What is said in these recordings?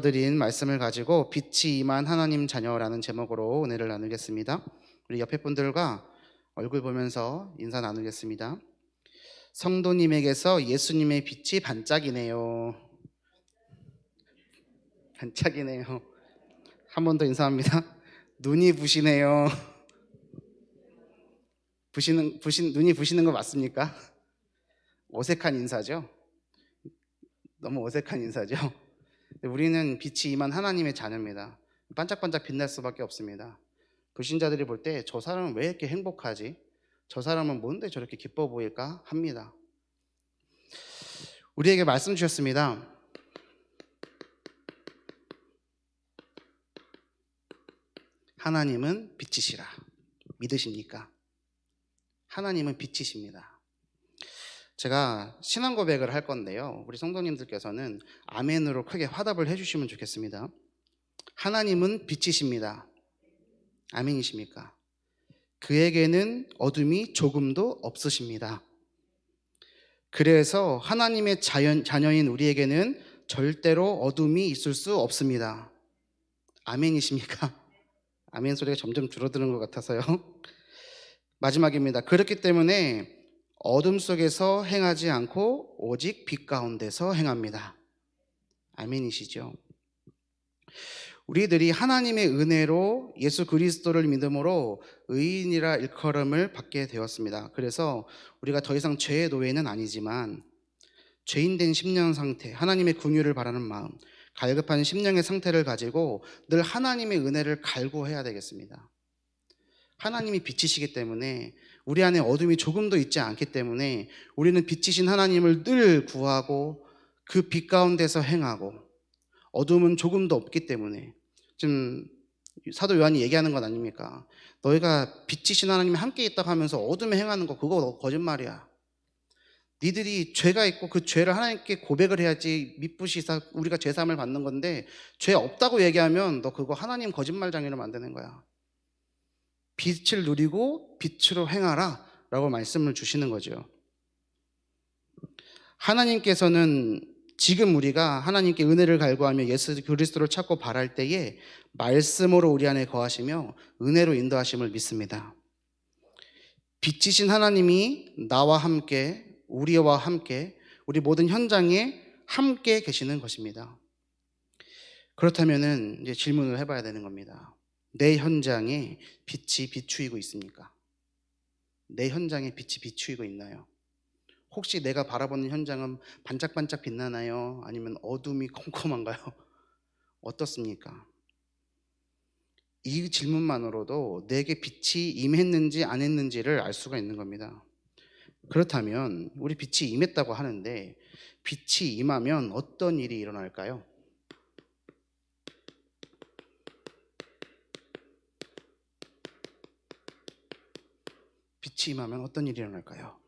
드린 말씀을 가지고 빛이 임한 하나님 자녀라는 제목으로 은혜를 나누겠습니다. 우리 옆에 분들과 얼굴 보면서 인사 나누겠습니다. 성도님에게서 예수님의 빛이 반짝이네요. 반짝이네요. 한 번 더 인사합니다. 눈이 부시네요. 눈이 부시는 거 맞습니까? 어색한 인사죠? 너무 어색한 인사죠? 우리는 빛이 임한 하나님의 자녀입니다. 반짝반짝 빛날 수밖에 없습니다. 불신자들이 볼 때 저 사람은 왜 이렇게 행복하지? 저 사람은 뭔데 저렇게 기뻐 보일까? 합니다. 우리에게 말씀 주셨습니다. 하나님은 빛이시라. 믿으십니까? 하나님은 빛이십니다. 제가 신앙 고백을 할 건데요. 우리 성도님들께서는 아멘으로 크게 화답을 해주시면 좋겠습니다. 하나님은 빛이십니다. 아멘이십니까? 그에게는 어둠이 조금도 없으십니다. 그래서 하나님의 자녀인 우리에게는 절대로 어둠이 있을 수 없습니다. 아멘이십니까? 아멘 소리가 점점 줄어드는 것 같아서요. 마지막입니다. 그렇기 때문에 어둠 속에서 행하지 않고 오직 빛 가운데서 행합니다. 아멘이시죠? 우리들이 하나님의 은혜로 예수 그리스도를 믿음으로 의인이라 일컬음을 받게 되었습니다. 그래서 우리가 더 이상 죄의 노예는 아니지만 죄인된 심령 상태, 하나님의 긍휼을 바라는 마음, 갈급한 심령의 상태를 가지고 늘 하나님의 은혜를 갈구해야 되겠습니다. 하나님이 빛이시기 때문에 우리 안에 어둠이 조금도 있지 않기 때문에 우리는 빛이신 하나님을 늘 구하고 그 빛 가운데서 행하고, 어둠은 조금도 없기 때문에 지금 사도 요한이 얘기하는 건 아닙니까? 너희가 빛이신 하나님이 함께 있다고 하면서 어둠에 행하는 거 그거 거짓말이야. 니들이 죄가 있고 그 죄를 하나님께 고백을 해야지 미쁘시사 우리가 죄사함을 받는 건데, 죄 없다고 얘기하면 너 그거 하나님 거짓말장애로 만드는 거야. 빛을 누리고 빛으로 행하라 라고 말씀을 주시는 거죠. 하나님께서는 지금 우리가 하나님께 은혜를 갈구하며 예수 그리스도를 찾고 바랄 때에 말씀으로 우리 안에 거하시며 은혜로 인도하심을 믿습니다. 빛이신 하나님이 나와 함께, 우리와 함께, 우리 모든 현장에 함께 계시는 것입니다. 그렇다면은 이제 질문을 해봐야 되는 겁니다. 내 현장에 빛이 비추이고 있습니까? 내 현장에 빛이 비추이고 있나요? 혹시 내가 바라보는 현장은 반짝반짝 빛나나요? 아니면 어둠이 컴컴한가요? 어떻습니까? 이 질문만으로도 내게 빛이 임했는지 안 했는지를 알 수가 있는 겁니다. 그렇다면 우리 빛이 임했다고 하는데 빛이 임하면 어떤 일이 일어날까요? 빛이 임하면 어떤 일이 일어날까요?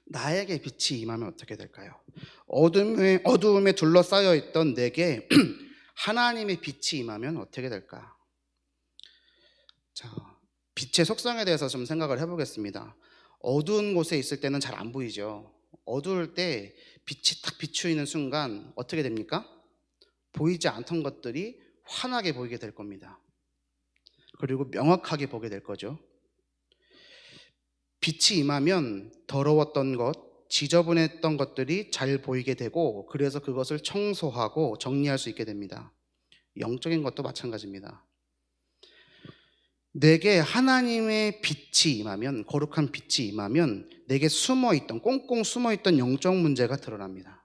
나에게 빛이 임하면 어떻게 될까요? 어두움에 둘러싸여 있던 내게 하나님의 빛이 임하면 어떻게 될까? 자, 빛의 속성에 대해서 좀 생각을 해보겠습니다. 어두운 곳에 있을 때는 잘 안 보이죠. 어두울 때 빛이 딱 비추이는 순간 어떻게 됩니까? 보이지 않던 것들이 환하게 보이게 될 겁니다. 그리고 명확하게 보게 될 거죠. 빛이 임하면 더러웠던 것, 지저분했던 것들이 잘 보이게 되고, 그래서 그것을 청소하고 정리할 수 있게 됩니다. 영적인 것도 마찬가지입니다. 내게 하나님의 빛이 임하면, 거룩한 빛이 임하면 내게 숨어있던, 꽁꽁 숨어있던 영적 문제가 드러납니다.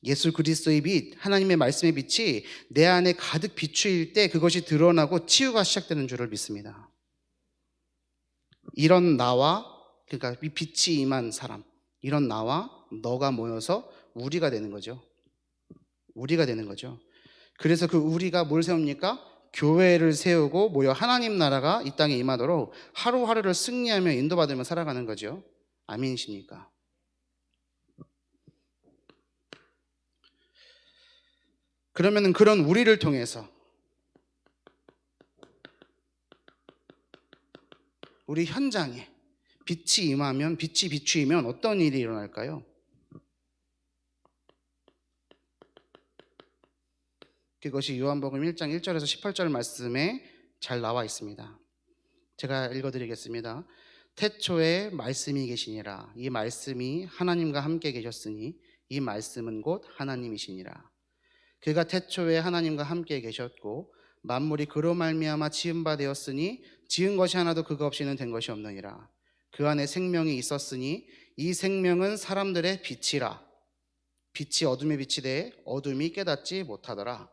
예수 그리스도의 빛, 하나님의 말씀의 빛이 내 안에 가득 비추일 때 그것이 드러나고 치유가 시작되는 줄을 믿습니다. 이런 나와, 그러니까 이 빛이 임한 사람, 이런 나와 너가 모여서 우리가 되는 거죠. 우리가 되는 거죠. 그래서 그 우리가 뭘 세웁니까? 교회를 세우고 모여 하나님 나라가 이 땅에 임하도록 하루하루를 승리하며 인도받으며 살아가는 거죠. 아멘이십니까? 그러면은 그런 우리를 통해서 우리 현장에 빛이 임하면, 빛이 비추이면 어떤 일이 일어날까요? 그것이 요한복음 1장 1절에서 18절 말씀에 잘 나와 있습니다. 제가 읽어드리겠습니다. 태초에 말씀이 계시니라. 이 말씀이 하나님과 함께 계셨으니 이 말씀은 곧 하나님이시니라. 그가 태초에 하나님과 함께 계셨고 만물이 그로 말미암아 지은 바 되었으니 지은 것이 하나도 그가 없이는 된 것이 없느니라. 그 안에 생명이 있었으니 이 생명은 사람들의 빛이라. 빛이 어둠에 비치되 어둠이 깨닫지 못하더라.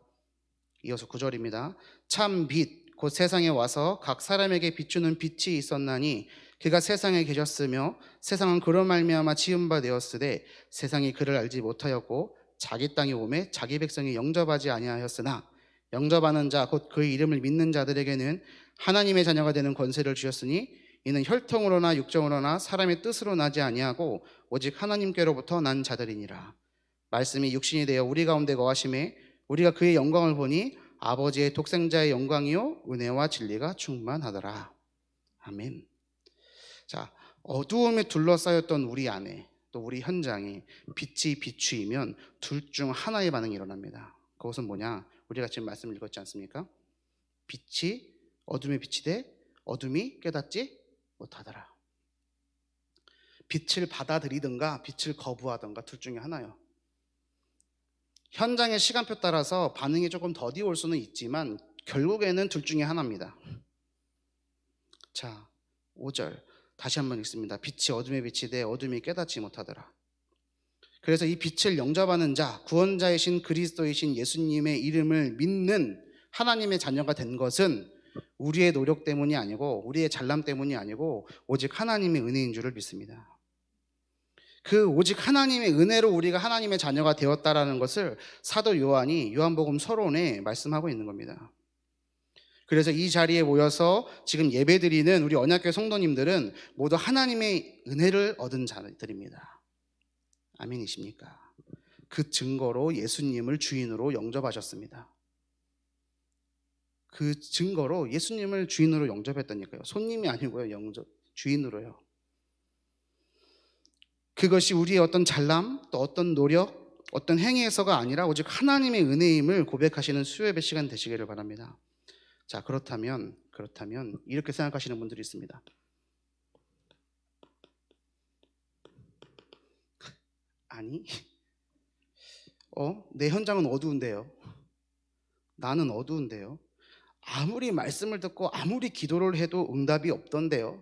이어서 9절입니다. 참 빛, 곧 세상에 와서 각 사람에게 비추는 빛이 있었나니 그가 세상에 계셨으며 세상은 그로 말미암아 지은 바 되었으되 세상이 그를 알지 못하였고 자기 땅에 오매 자기 백성이 영접하지 아니하였으나 영접하는 자 곧 그의 이름을 믿는 자들에게는 하나님의 자녀가 되는 권세를 주셨으니 이는 혈통으로나 육정으로나 사람의 뜻으로 나지 아니하고 오직 하나님께로부터 난 자들이니라. 말씀이 육신이 되어 우리 가운데 거하심에 우리가 그의 영광을 보니 아버지의 독생자의 영광이요 은혜와 진리가 충만하더라. 아멘. 자, 어두움에 둘러싸였던 우리 안에 또 우리 현장에 빛이 비추이면 둘 중 하나의 반응이 일어납니다. 그것은 뭐냐? 우리가 지금 말씀을 읽었지 않습니까? 빛이 어둠에 비치되 어둠이 깨닫지 못하더라. 빛을 받아들이든가 빛을 거부하든가 둘 중에 하나요. 현장의 시간표 따라서 반응이 조금 더디 올 수는 있지만 결국에는 둘 중에 하나입니다. 자, 5절 다시 한번 읽습니다. 빛이 어둠에 비치되 어둠이 깨닫지 못하더라. 그래서 이 빛을 영접하는 자, 구원자이신 그리스도이신 예수님의 이름을 믿는 하나님의 자녀가 된 것은 우리의 노력 때문이 아니고 우리의 잘남 때문이 아니고 오직 하나님의 은혜인 줄을 믿습니다. 그 오직 하나님의 은혜로 우리가 하나님의 자녀가 되었다라는 것을 사도 요한이 요한복음 서론에 말씀하고 있는 겁니다. 그래서 이 자리에 모여서 지금 예배드리는 우리 언약교회 성도님들은 모두 하나님의 은혜를 얻은 자들입니다. 아멘이십니까? 그 증거로 예수님을 주인으로 영접하셨습니다. 그 증거로 예수님을 주인으로 영접했다니까요. 손님이 아니고요, 주인으로요. 그것이 우리의 어떤 잘남, 또 어떤 노력, 어떤 행위에서가 아니라 오직 하나님의 은혜임을 고백하시는 수요예배 시간 되시기를 바랍니다. 자, 그렇다면 이렇게 생각하시는 분들이 있습니다. 아니, 내 현장은 어두운데요. 나는 어두운데요. 아무리 말씀을 듣고 아무리 기도를 해도 응답이 없던데요.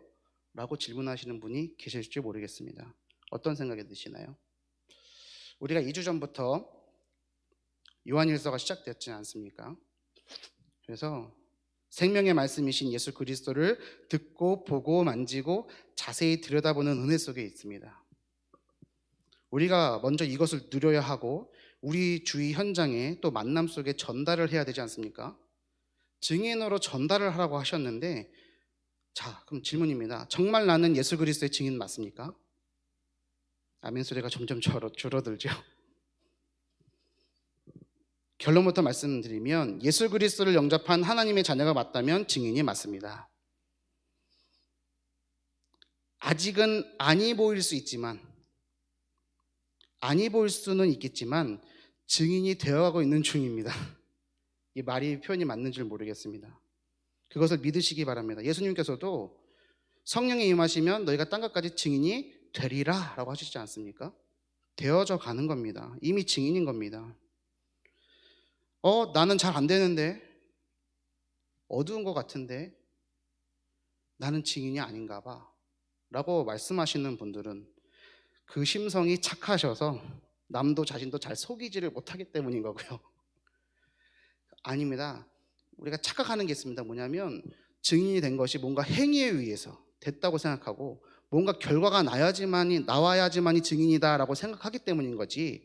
라고 질문하시는 분이 계실지 모르겠습니다. 어떤 생각이 드시나요? 우리가 2주 전부터 요한일서가 시작되었지 않습니까? 그래서 생명의 말씀이신 예수 그리스도를 듣고 보고 만지고 자세히 들여다보는 은혜 속에 있습니다. 우리가 먼저 이것을 누려야 하고 우리 주위 현장에 또 만남 속에 전달을 해야 되지 않습니까? 증인으로 전달을 하라고 하셨는데, 자, 그럼 질문입니다. 정말 나는 예수 그리스도의 증인 맞습니까? 아멘 소리가 점점 줄어들죠. 결론부터 말씀드리면 예수 그리스도를 영접한 하나님의 자녀가 맞다면 증인이 맞습니다. 아직은 아니 보일 수 있지만, 아니 보일 수는 있겠지만 증인이 되어가고 있는 중입니다. 이 말이 표현이 맞는 줄 모르겠습니다. 그것을 믿으시기 바랍니다. 예수님께서도 성령이 임하시면 너희가 땅끝까지 증인이 되리라 라고 하시지 않습니까? 되어져 가는 겁니다. 이미 증인인 겁니다. 나는 잘 안 되는데, 어두운 것 같은데 나는 증인이 아닌가 봐 라고 말씀하시는 분들은 그 심성이 착하셔서 남도 자신도 잘 속이지를 못하기 때문인 거고요. 아닙니다. 우리가 착각하는 게 있습니다. 뭐냐면 증인이 된 것이 뭔가 행위에 의해서 됐다고 생각하고 뭔가 결과가 나와야지만이 증인이다라고 생각하기 때문인 거지,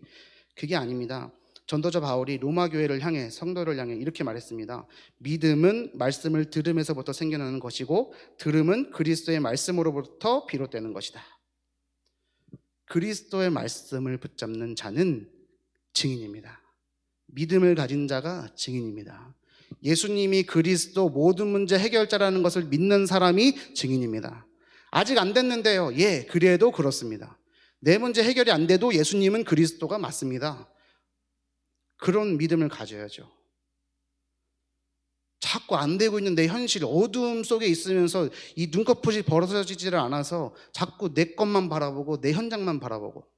그게 아닙니다. 전도자 바울이 로마 교회를 향해, 성도를 향해 이렇게 말했습니다. 믿음은 말씀을 들음에서부터 생겨나는 것이고 들음은 그리스도의 말씀으로부터 비롯되는 것이다. 그리스도의 말씀을 붙잡는 자는 증인입니다. 믿음을 가진 자가 증인입니다. 예수님이 그리스도 모든 문제 해결자라는 것을 믿는 사람이 증인입니다. 아직 안 됐는데요. 예, 그래도 그렇습니다. 내 문제 해결이 안 돼도 예수님은 그리스도가 맞습니다. 그런 믿음을 가져야죠. 자꾸 안 되고 있는 내 현실, 어두움 속에 있으면서 이 눈꺼풀이 벌어지지를 않아서 자꾸 내 것만 바라보고 내 현장만 바라보고.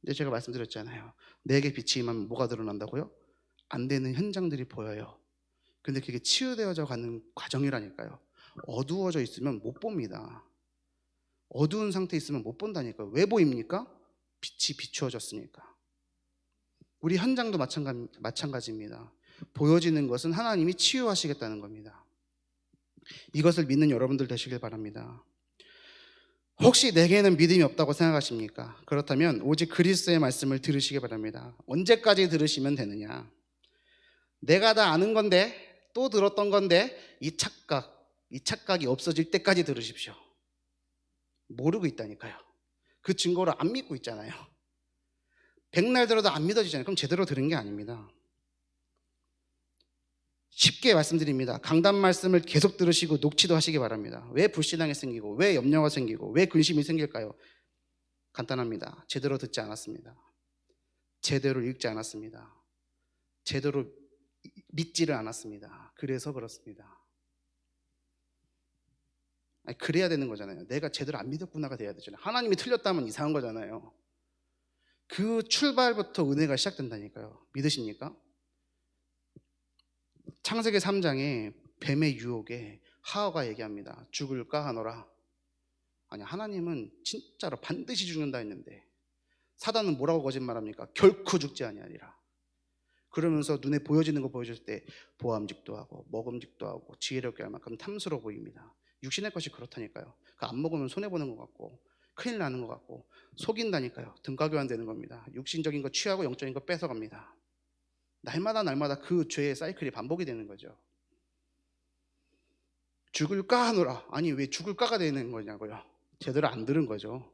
근데 제가 말씀드렸잖아요. 내게 빛이 임하면 뭐가 드러난다고요? 안 되는 현장들이 보여요. 근데 그게 치유되어져 가는 과정이라니까요. 어두워져 있으면 못 봅니다. 어두운 상태에 있으면 못 본다니까요. 왜 보입니까? 빛이 비추어졌으니까. 우리 현장도 마찬가지입니다. 보여지는 것은 하나님이 치유하시겠다는 겁니다. 이것을 믿는 여러분들 되시길 바랍니다. 혹시 내게는 믿음이 없다고 생각하십니까? 그렇다면 오직 그리스도의 말씀을 들으시기 바랍니다. 언제까지 들으시면 되느냐? 내가 다 아는 건데, 또 들었던 건데, 이 착각이 없어질 때까지 들으십시오. 모르고 있다니까요. 그 증거를 안 믿고 있잖아요. 백날 들어도 안 믿어지잖아요. 그럼 제대로 들은 게 아닙니다. 쉽게 말씀드립니다. 강단 말씀을 계속 들으시고 녹취도 하시기 바랍니다. 왜 불신앙이 생기고, 왜 염려가 생기고, 왜 근심이 생길까요? 간단합니다. 제대로 듣지 않았습니다. 제대로 읽지 않았습니다. 제대로 믿지를 않았습니다. 그래서 그렇습니다. 아니, 그래야 되는 거잖아요. 내가 제대로 안 믿었구나가 돼야 되잖아요. 하나님이 틀렸다면 이상한 거잖아요. 그 출발부터 은혜가 시작된다니까요. 믿으십니까? 창세기 3장에 뱀의 유혹에 하와가 얘기합니다. 죽을까 하노라. 아니, 하나님은 진짜로 반드시 죽는다 했는데 사단은 뭐라고 거짓말합니까? 결코 죽지 아니하리라. 그러면서 눈에 보여지는 거 보여줄 때 보암직도 하고 먹음직도 하고 지혜롭게 할 만큼 탐스러워 보입니다. 육신의 것이 그렇다니까요. 안 먹으면 손해보는 것 같고 큰일 나는 것 같고 속인다니까요. 등가 교환되는 겁니다. 육신적인 거 취하고 영적인 거 뺏어갑니다. 날마다 그 죄의 사이클이 반복이 되는 거죠. 죽을까 하노라. 아니, 왜 죽을까가 되는 거냐고요. 제대로 안 들은 거죠.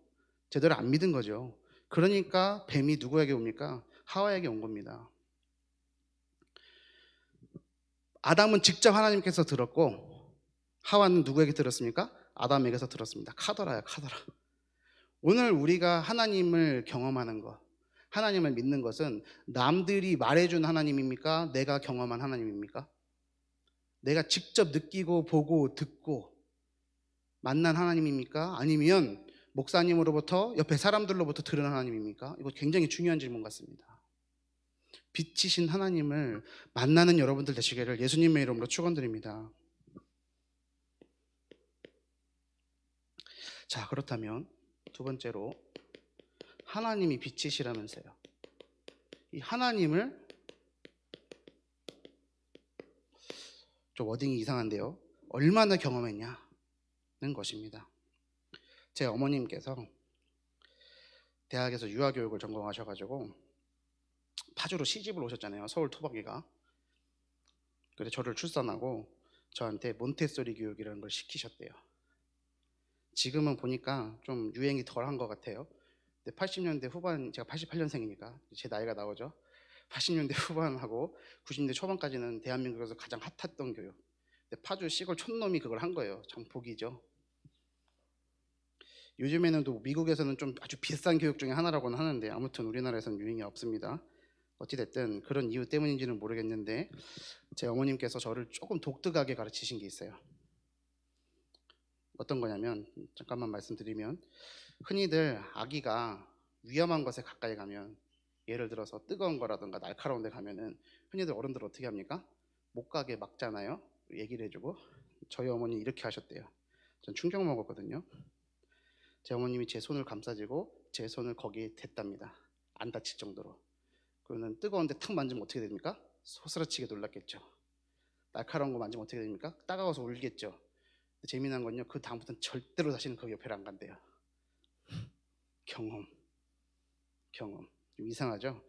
제대로 안 믿은 거죠. 그러니까 뱀이 누구에게 옵니까? 하와에게 온 겁니다. 아담은 직접 하나님께서 들었고 하와는 누구에게 들었습니까? 아담에게서 들었습니다. 카더라야, 카더라. 오늘 우리가 하나님을 경험하는 것, 하나님을 믿는 것은 남들이 말해준 하나님입니까? 내가 경험한 하나님입니까? 내가 직접 느끼고 보고 듣고 만난 하나님입니까? 아니면 목사님으로부터 옆에 사람들로부터 들은 하나님입니까? 이거 굉장히 중요한 질문 같습니다. 빛이신 하나님을 만나는 여러분들 되시기를 예수님의 이름으로 축원드립니다. 자, 그렇다면 두 번째로 하나님이 빛이시라면서요. 이 하나님을 좀 워딩이 이상한데요. 얼마나 경험했냐는 것입니다. 제 어머님께서 대학에서 유아교육을 전공하셔가지고 파주로 시집을 오셨잖아요. 서울 토박이가. 그래서 저를 출산하고 저한테 몬테소리 교육이라는 걸 시키셨대요. 지금은 보니까 좀 유행이 덜한 것 같아요. 근데 80년대 후반, 제가 88년생이니까 제 나이가 나오죠. 80년대 후반하고 90년대 초반까지는 대한민국에서 가장 핫했던 교육. 근데 파주 시골 촌놈이 그걸 한 거예요. 참 복이죠. 요즘에는 또 미국에서는 좀 아주 비싼 교육 중에 하나라고는 하는데 아무튼 우리나라에서는 유행이 없습니다. 어찌됐든 그런 이유 때문인지는 모르겠는데 제 어머님께서 저를 조금 독특하게 가르치신 게 있어요. 어떤 거냐면, 잠깐만 말씀드리면, 흔히들 아기가 위험한 것에 가까이 가면, 예를 들어서 뜨거운 거라든가 날카로운 데 가면은 흔히들 어른들 어떻게 합니까? 못 가게 막잖아요. 얘기를 해주고. 저희 어머니 이렇게 하셨대요. 전 충격 먹었거든요. 제 어머님이 제 손을 감싸지고 제 손을 거기에 댔답니다. 안 다칠 정도로. 그러면 뜨거운데 탁 만지면 어떻게 됩니까? 소스라치게 놀랐겠죠. 날카로운 거 만지면 어떻게 됩니까? 따가워서 울겠죠. 재미난 건요, 그 다음부터는 절대로 다시는 그 옆에를 안 간대요. 경험. 좀 이상하죠?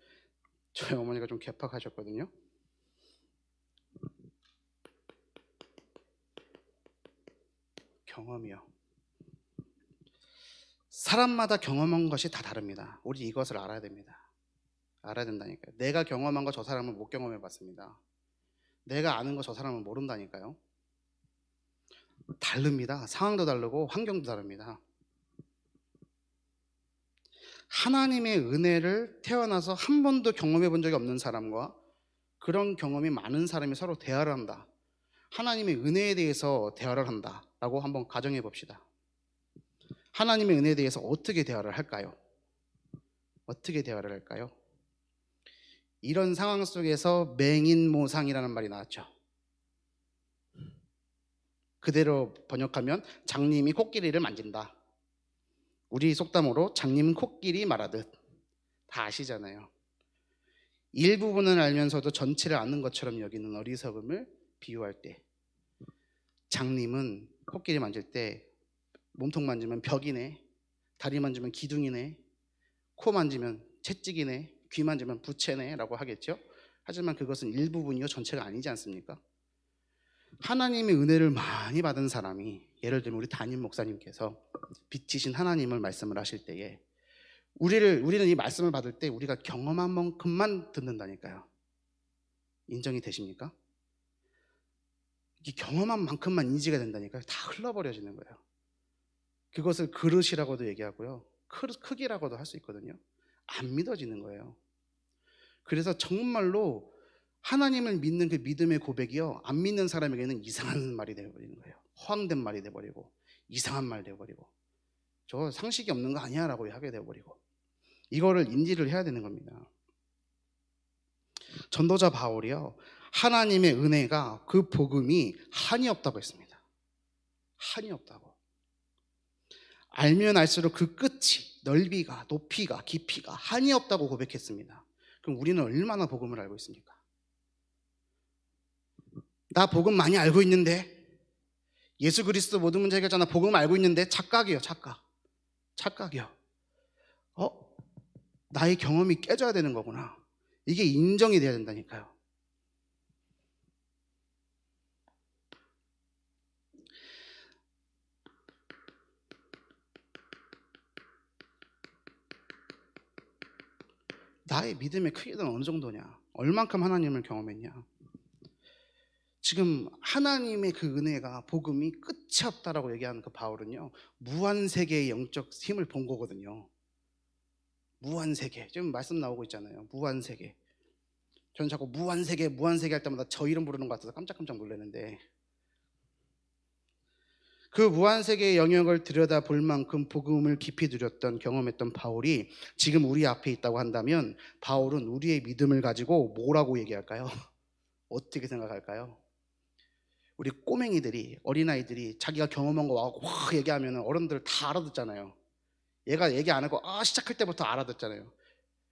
저희 어머니가 좀 개팍하셨거든요. 경험이요. 사람마다 경험한 것이 다 다릅니다. 우리 이것을 알아야 됩니다. 알아야 된다니까요. 내가 경험한 거 저 사람은 못 경험해 봤습니다. 내가 아는 거 저 사람은 모른다니까요. 다릅니다. 상황도 다르고 환경도 다릅니다. 하나님의 은혜를 태어나서 한 번도 경험해 본 적이 없는 사람과 그런 경험이 많은 사람이 서로 대화를 한다. 하나님의 은혜에 대해서 대화를 한다라고 한번 가정해 봅시다. 하나님의 은혜에 대해서 어떻게 대화를 할까요? 어떻게 대화를 할까요? 이런 상황 속에서 맹인모상이라는 말이 나왔죠. 그대로 번역하면 장님이 코끼리를 만진다. 우리 속담으로 장님 코끼리 말하듯. 다 아시잖아요. 일부분을 알면서도 전체를 아는 것처럼 여기는 어리석음을 비유할 때, 장님은 코끼리 만질 때 몸통 만지면 벽이네, 다리 만지면 기둥이네, 코 만지면 채찍이네, 귀 만지면 부채네 라고 하겠죠. 하지만 그것은 일부분이요 전체가 아니지 않습니까? 하나님의 은혜를 많이 받은 사람이, 예를 들면 우리 담임 목사님께서 빛이신 하나님을 말씀을 하실 때에 우리는 이 말씀을 받을 때 우리가 경험한 만큼만 듣는다니까요. 인정이 되십니까? 이 경험한 만큼만 인지가 된다니까요. 다 흘러버려지는 거예요. 그것을 그릇이라고도 얘기하고요, 크기라고도 할 수 있거든요. 안 믿어지는 거예요. 그래서 정말로 하나님을 믿는 그 믿음의 고백이요, 안 믿는 사람에게는 이상한 말이 되어버리는 거예요. 허황된 말이 되어버리고, 이상한 말 되어버리고, 저 상식이 없는 거 아니야 라고 하게 되어버리고, 이거를 인지를 해야 되는 겁니다. 전도자 바울이요, 하나님의 은혜가, 그 복음이 한이 없다고 했습니다. 한이 없다고. 알면 알수록 그 끝이, 넓이가, 높이가, 깊이가 한이 없다고 고백했습니다. 그럼 우리는 얼마나 복음을 알고 있습니까? 나 복음 많이 알고 있는데, 예수 그리스도 모든 문제 해결자나 복음 알고 있는데, 착각이요, 착각이요. 나의 경험이 깨져야 되는 거구나. 이게 인정이 돼야 된다니까요. 나의 믿음의 크기는 어느 정도냐, 얼만큼 하나님을 경험했냐. 지금 하나님의 그 은혜가, 복음이 끝이 없다라고 얘기하는 그 바울은요, 무한세계의 영적 힘을 본 거거든요. 무한세계, 지금 말씀 나오고 있잖아요. 무한세계. 저는 자꾸 무한세계 할 때마다 저 이름 부르는 것 같아서 깜짝깜짝 놀라는데, 그 무한세계의 영역을 들여다볼 만큼 복음을 깊이 누렸던, 경험했던 바울이 지금 우리 앞에 있다고 한다면, 바울은 우리의 믿음을 가지고 뭐라고 얘기할까요? 어떻게 생각할까요? 우리 꼬맹이들이, 어린아이들이 자기가 경험한 거 와갖고 확 얘기하면 어른들 다 알아듣잖아요. 얘가 얘기 안 하고 시작할 때부터 알아듣잖아요.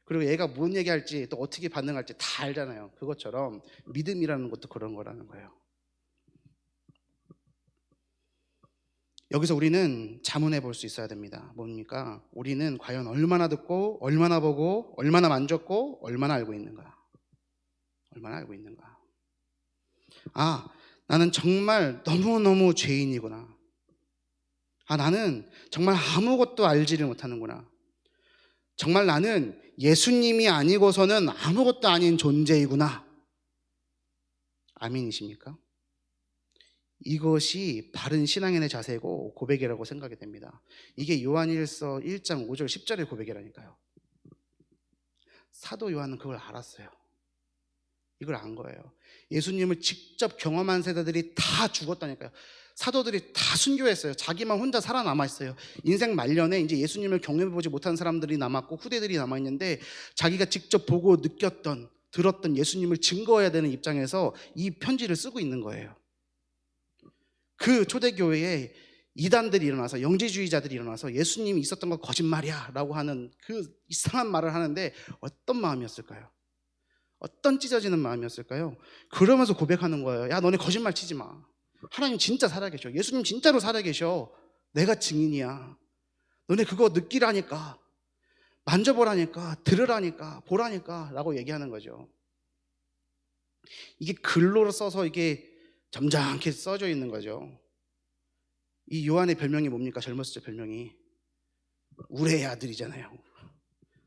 그리고 얘가 뭔 얘기할지, 또 어떻게 반응할지 다 알잖아요. 그것처럼 믿음이라는 것도 그런 거라는 거예요. 여기서 우리는 자문해 볼 수 있어야 됩니다. 뭡니까? 우리는 과연 얼마나 듣고, 얼마나 보고, 얼마나 만졌고, 얼마나 알고 있는가? 얼마나 알고 있는가? 나는 정말 너무너무 죄인이구나. 나는 정말 아무것도 알지를 못하는구나. 정말 나는 예수님이 아니고서는 아무것도 아닌 존재이구나. 아멘이십니까? 이것이 바른 신앙인의 자세고 고백이라고 생각이 됩니다. 이게 요한일서 1장 5절 10절의 고백이라니까요. 사도 요한은 그걸 알았어요. 이걸 안 거예요. 예수님을 직접 경험한 세대들이 다 죽었다니까요. 사도들이 다 순교했어요. 자기만 혼자 살아남아 있어요. 인생 말년에 이제 예수님을 경험해보지 못한 사람들이 남았고 후대들이 남아있는데, 자기가 직접 보고 느꼈던, 들었던 예수님을 증거해야 되는 입장에서 이 편지를 쓰고 있는 거예요. 그 초대교회에 이단들이 일어나서, 영지주의자들이 일어나서 예수님이 있었던 거 거짓말이야 라고 하는 그 이상한 말을 하는데, 어떤 마음이었을까요? 어떤 찢어지는 마음이었을까요? 그러면서 고백하는 거예요. 야, 너네 거짓말 치지 마. 하나님 진짜 살아계셔. 예수님 진짜로 살아계셔. 내가 증인이야. 너네 그거 느끼라니까, 만져보라니까, 들으라니까, 보라니까 라고 얘기하는 거죠. 이게 글로 써서 이게 점잖게 써져 있는 거죠. 이 요한의 별명이 뭡니까? 젊었을 때 별명이 우레의 아들이잖아요.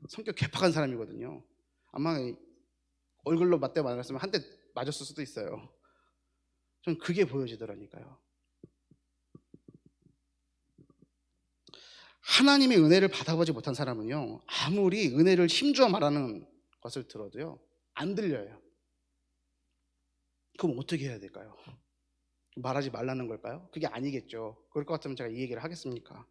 성격 개팍한 사람이거든요. 아마 얼굴로 맞대 맞았으면 한 대 맞았을 수도 있어요. 전 그게 보여지더라니까요. 하나님의 은혜를 받아보지 못한 사람은요, 아무리 은혜를 힘주어 말하는 것을 들어도요 안 들려요. 그럼 어떻게 해야 될까요? 말하지 말라는 걸까요? 그게 아니겠죠. 그럴 것 같으면 제가 이 얘기를 하겠습니까?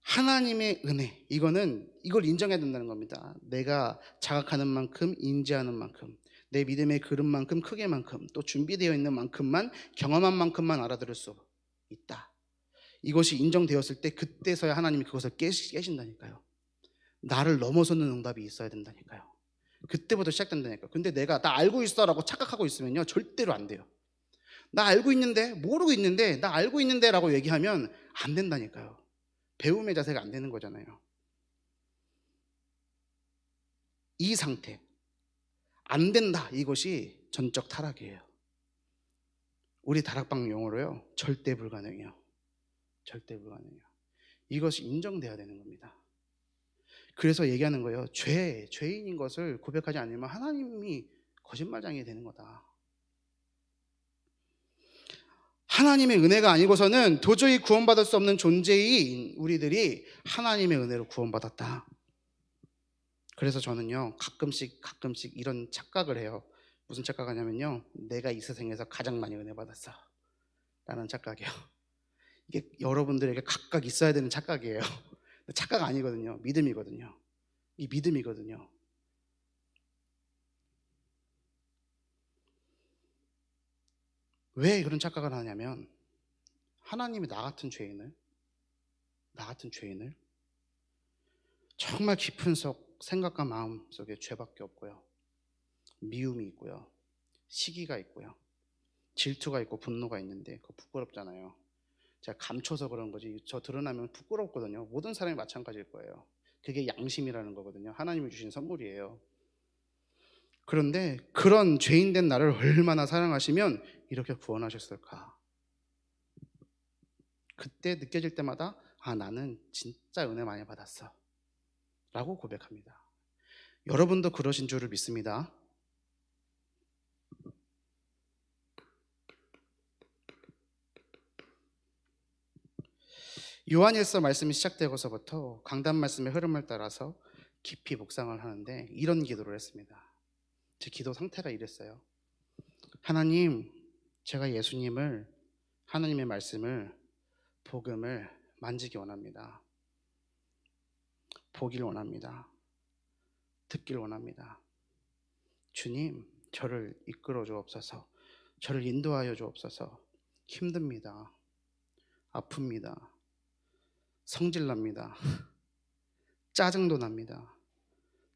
하나님의 은혜, 이걸 인정해야 된다는 겁니다. 내가 자각하는 만큼, 인지하는 만큼, 내 믿음의 그릇만큼, 크기만큼, 또 준비되어 있는 만큼만, 경험한 만큼만 알아들을 수 있다. 이것이 인정되었을 때 그때서야 하나님이 그것을 깨신다니까요. 나를 넘어서는 응답이 있어야 된다니까요. 그때부터 시작된다니까요. 근데 내가 나 알고 있어라고 착각하고 있으면요, 절대로 안 돼요. 나 알고 있는데, 모르고 있는데, 나 알고 있는데 라고 얘기하면 안 된다니까요. 배움의 자세가 안 되는 거잖아요. 이 상태, 안 된다, 이것이 전적 타락이에요. 우리 다락방 용어로요, 절대 불가능해요. 절대 불가능해요. 이것이 인정돼야 되는 겁니다. 그래서 얘기하는 거예요. 죄인인 것을 고백하지 않으면 하나님이 거짓말장이 되는 거다. 하나님의 은혜가 아니고서는 도저히 구원받을 수 없는 존재인 우리들이 하나님의 은혜로 구원받았다. 그래서 저는요, 가끔씩 이런 착각을 해요. 무슨 착각하냐면요, 내가 이 세상에서 가장 많이 은혜 받았어 라는 착각이에요. 이게 여러분들에게 각각 있어야 되는 착각이에요. 착각 아니거든요. 믿음이거든요. 이 믿음이거든요. 왜 그런 착각을 하냐면, 하나님이 나 같은 죄인을 정말 깊은 생각과 마음 속에 죄밖에 없고요, 미움이 있고요, 시기가 있고요, 질투가 있고 분노가 있는데 그거 부끄럽잖아요. 제가 감춰서 그런 거지, 저 드러나면 부끄럽거든요. 모든 사람이 마찬가지일 거예요. 그게 양심이라는 거거든요. 하나님이 주신 선물이에요. 그런데 그런 죄인된 나를 얼마나 사랑하시면 이렇게 구원하셨을까. 그때 느껴질 때마다 나는 진짜 은혜 많이 받았어 라고 고백합니다. 여러분도 그러신 줄을 믿습니다. 요한일서 말씀이 시작되고서부터 강단 말씀의 흐름을 따라서 깊이 묵상을 하는데 이런 기도를 했습니다. 제 기도 상태가 이랬어요. 하나님, 제가 예수님을, 하나님의 말씀을, 복음을 만지기 원합니다. 보길 원합니다. 듣길 원합니다. 주님, 저를 이끌어 주옵소서. 저를 인도하여 주옵소서. 힘듭니다. 아픕니다. 성질납니다. 짜증도 납니다.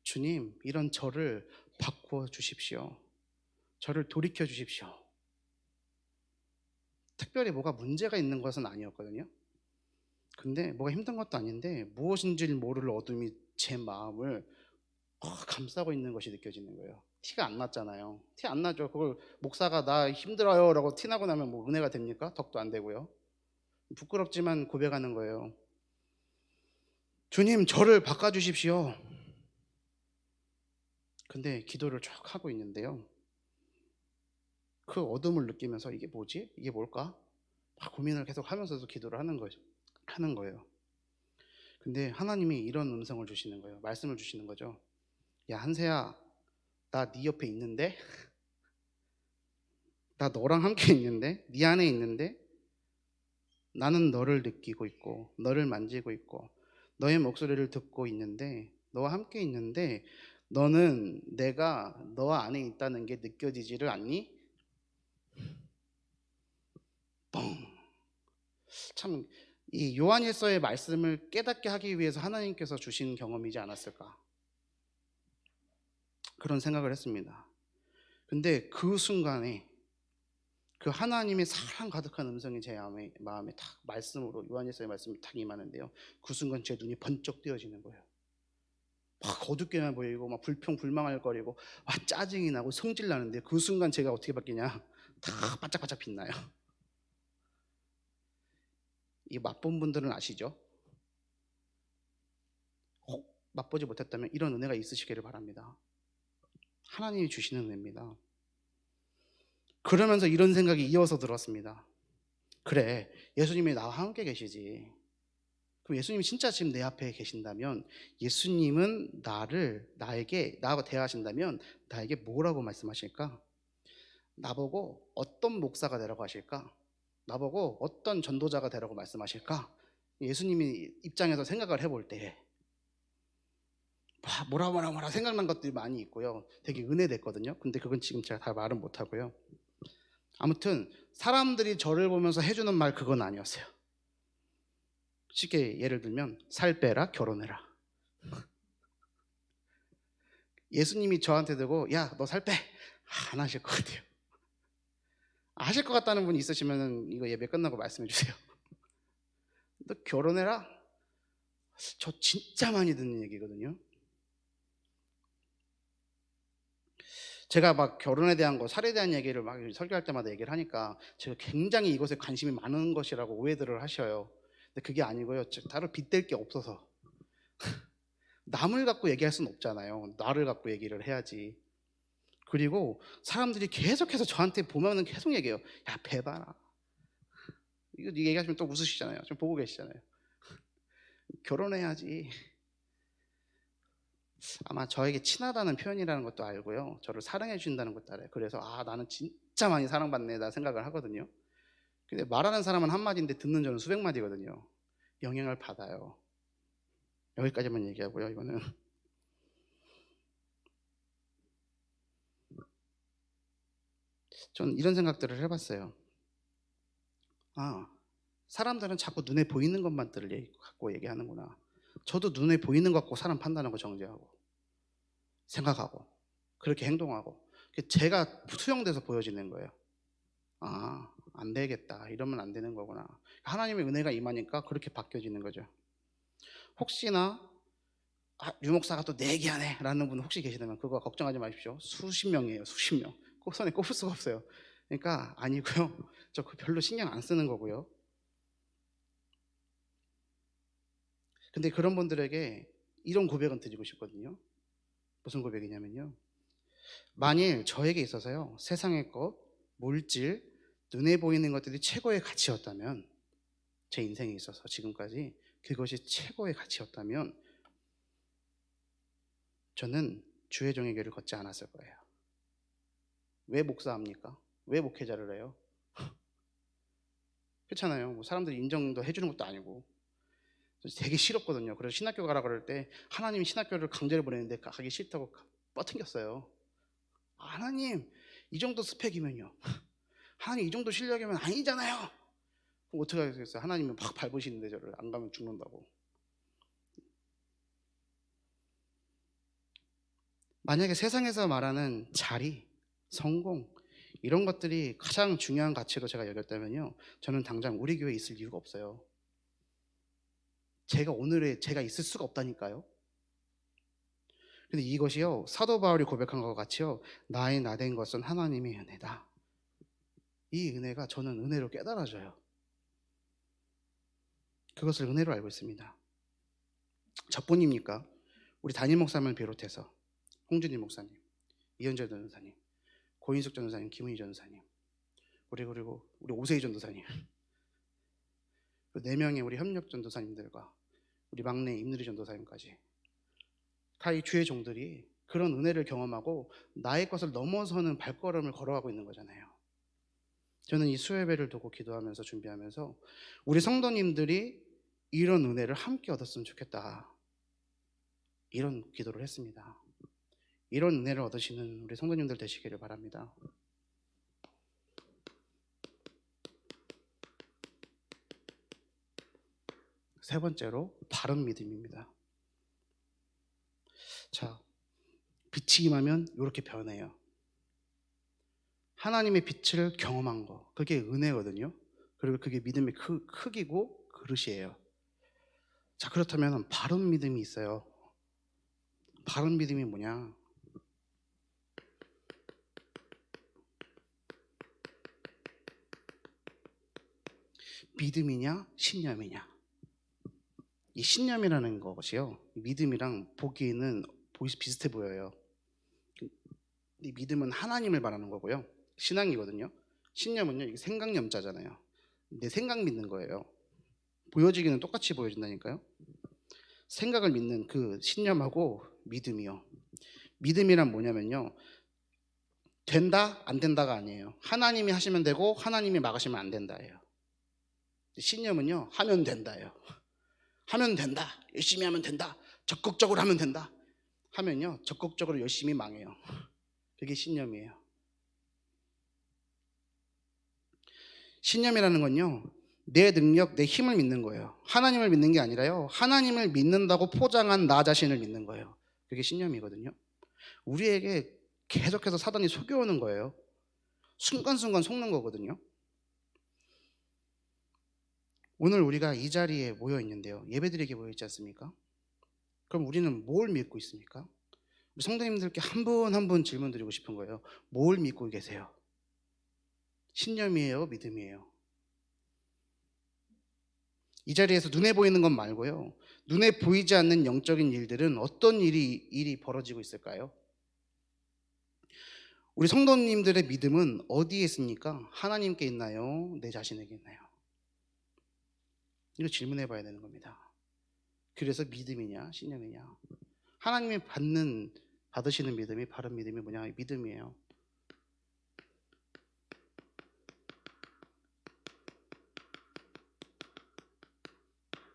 주님, 이런 저를 바꾸어 주십시오. 저를 돌이켜 주십시오. 특별히 뭐가 문제가 있는 것은 아니었거든요. 근데 뭐가 힘든 것도 아닌데 무엇인지 모를 어둠이 제 마음을 감싸고 있는 것이 느껴지는 거예요. 티가 안 났잖아요. 티 안 나죠. 그걸 목사가 나 힘들어요 라고 티나고 나면 뭐 은혜가 됩니까? 덕도 안 되고요. 부끄럽지만 고백하는 거예요. 주님, 저를 바꿔주십시오. 근데 기도를 쭉 하고 있는데요, 그 어둠을 느끼면서 이게 뭐지? 이게 뭘까? 막 고민을 계속 하면서도 기도를 하는 거예요. 근데 하나님이 이런 음성을 주시는 거예요. 말씀을 주시는 거죠. 야, 한세야, 나 네 옆에 있는데? 나 너랑 함께 있는데? 네 안에 있는데? 나는 너를 느끼고 있고 너를 만지고 있고 너의 목소리를 듣고 있는데, 너와 함께 있는데 너는 내가 너 안에 있다는 게 느껴지지를 않니? 뻥. 참, 이 요한일서의 말씀을 깨닫게 하기 위해서 하나님께서 주신 경험이지 않았을까, 그런 생각을 했습니다. 근데 그 순간에 그 하나님의 사랑 가득한 음성이 제 마음에 탁, 말씀으로, 요한일서의 말씀이 탁 임하는데요, 그 순간 제 눈이 번쩍 뜨여지는 거예요. 막 어둡게만 보이고 막 불평불만할 거리고 막 짜증이 나고 성질 나는데, 그 순간 제가 어떻게 바뀌냐, 다 반짝반짝 빛나요. 이 맛본 분들은 아시죠? 혹 맛보지 못했다면 이런 은혜가 있으시기를 바랍니다. 하나님이 주시는 은혜입니다. 그러면서 이런 생각이 이어서 들었습니다. 그래, 예수님이 나와 함께 계시지. 그럼 예수님이 진짜 지금 내 앞에 계신다면, 예수님은 나하고 대화하신다면 나에게 뭐라고 말씀하실까? 나보고 어떤 목사가 되라고 하실까? 나보고 어떤 전도자가 되라고 말씀하실까? 예수님이 입장에서 생각을 해볼 때 뭐라 생각난 것들이 많이 있고요. 되게 은혜됐거든요. 근데 그건 지금 제가 다 말은 못하고요. 아무튼 사람들이 저를 보면서 해주는 말 그건 아니었어요. 쉽게 예를 들면 살 빼라, 결혼해라. 예수님이 저한테 대고 야, 너 살 빼. 안 하실 것 같아요. 아실 것 같다는 분 있으시면 이거 예배 끝나고 말씀해 주세요. 너 결혼해라? 저 진짜 많이 듣는 얘기거든요. 제가 막 결혼에 대한 거, 살에 대한 얘기를 막 설교할 때마다 얘기를 하니까 제가 굉장히 이것에 관심이 많은 것이라고 오해들을 하셔요. 근데 그게 아니고요. 다른 빗댈 게 없어서. 남을 갖고 얘기할 수는 없잖아요. 나를 갖고 얘기를 해야지. 그리고 사람들이 계속해서 저한테 보면은 계속 얘기해요. 야, 배 봐라. 이거 얘기하시면 또 웃으시잖아요. 지금 보고 계시잖아요. 결혼해야지. 아마 저에게 친하다는 표현이라는 것도 알고요. 저를 사랑해 주신다는 것도 알아요. 그래서 나는 진짜 많이 사랑받네 나 생각을 하거든요. 근데 말하는 사람은 한마디인데 듣는 저는 수백 마디거든요. 영향을 받아요. 여기까지만 얘기하고요. 이거는 전 이런 생각들을 해봤어요. 사람들은 자꾸 눈에 보이는 것만들을 갖고 얘기하는구나. 저도 눈에 보이는 것 갖고 사람 판단하는 거 정죄하고 생각하고 그렇게 행동하고 제가 투영돼서 보여지는 거예요. 안 되겠다. 이러면 안 되는 거구나. 하나님의 은혜가 임하니까 그렇게 바뀌어지는 거죠. 혹시나 유목사가 또 내 얘기하네 라는 분 혹시 계시다면 그거 걱정하지 마십시오. 수십 명이에요. 수십 명. 꼭 손에 꼽을 수가 없어요. 그러니까 아니고요. 저 별로 신경 안 쓰는 거고요. 근데 그런 분들에게 이런 고백은 드리고 싶거든요. 무슨 고백이냐면요. 만일 저에게 있어서요, 세상의 것, 물질, 눈에 보이는 것들이 최고의 가치였다면, 제 인생에 있어서 지금까지 그것이 최고의 가치였다면, 저는 주의 종의 길을 걷지 않았을 거예요. 왜 목사합니까? 왜 목회자를 해요? 그렇잖아요. 뭐 사람들이 인정도 해주는 것도 아니고. 되게 싫었거든요. 그래서 신학교 가라 그럴 때 하나님이 신학교를 강제로 보내는데 가기 싫다고 뻗팅겼어요. 하나님, 이 정도 스펙이면요. 하나님, 이 정도 실력이면 아니잖아요. 그럼 어떻게 하겠어요? 하나님은 막 밟으시는데 저를 안 가면 죽는다고. 만약에 세상에서 말하는 자리, 성공 이런 것들이 가장 중요한 가치로 제가 여겼다면요, 저는 당장 우리 교회에 있을 이유가 없어요. 제가 있을 수가 없다니까요. 근데 이것이요, 사도 바울이 고백한 것 같이요, 나의 나된 것은 하나님의 은혜다. 이 은혜가 저는 은혜로 깨달아져요. 그것을 은혜로 알고 있습니다. 저뿐입니까? 우리 담임 목사님을 비롯해서 홍준희 목사님, 이현철 전도사님, 고인숙 전도사님, 김은희 전도사님, 그리고 우리 오세희 전도사님, 그 4명의 우리 협력 전도사님들과 우리 막내 임누리 전도사님까지 다 이 주의 종들이 그런 은혜를 경험하고 나의 것을 넘어서는 발걸음을 걸어가고 있는 거잖아요. 저는 이 수요예배를 두고 기도하면서 준비하면서 우리 성도님들이 이런 은혜를 함께 얻었으면 좋겠다, 이런 기도를 했습니다. 이런 은혜를 얻으시는 우리 성도님들 되시기를 바랍니다. 세 번째로 바른 믿음입니다. 자, 빛이 임하면 이렇게 변해요. 하나님의 빛을 경험한 거, 그게 은혜거든요. 그리고 그게 믿음의 크기고 그릇이에요. 자, 그렇다면 바른 믿음이 있어요. 바른 믿음이 뭐냐? 믿음이냐 신념이냐? 이 신념이라는 것이요, 믿음이랑 보기에는 비슷해 보여요. 이 믿음은 하나님을 말하는 거고요, 신앙이거든요. 신념은요, 이게 생각념자잖아요. 내 생각 믿는 거예요. 보여지기는 똑같이 보여진다니까요. 생각을 믿는 그 신념하고 믿음이요, 믿음이란 뭐냐면요, 된다 안 된다가 아니에요. 하나님이 하시면 되고 하나님이 막으시면 안 된다예요. 신념은요, 하면 된다예요. 하면 된다, 열심히 하면 된다, 적극적으로 하면 된다 하면요, 적극적으로 열심히 망해요. 그게 신념이에요. 신념이라는 건요, 내 능력, 내 힘을 믿는 거예요. 하나님을 믿는 게 아니라요, 하나님을 믿는다고 포장한 나 자신을 믿는 거예요. 그게 신념이거든요. 우리에게 계속해서 사단이 속여오는 거예요. 순간순간 속는 거거든요. 오늘 우리가 이 자리에 모여 있는데요, 예배드리게 모여 있지 않습니까? 그럼 우리는 뭘 믿고 있습니까? 우리 성도님들께 한 분 한 분 질문 드리고 싶은 거예요. 뭘 믿고 계세요? 신념이에요? 믿음이에요? 이 자리에서 눈에 보이는 건 말고요, 눈에 보이지 않는 영적인 일들은 어떤 일이 벌어지고 있을까요? 우리 성도님들의 믿음은 어디에 있습니까? 하나님께 있나요? 내 자신에게 있나요? 이거 질문해 봐야 되는 겁니다. 그래서 믿음이냐 신념이냐, 하나님이 받으시는 믿음이, 바른 믿음이 뭐냐? 믿음이에요.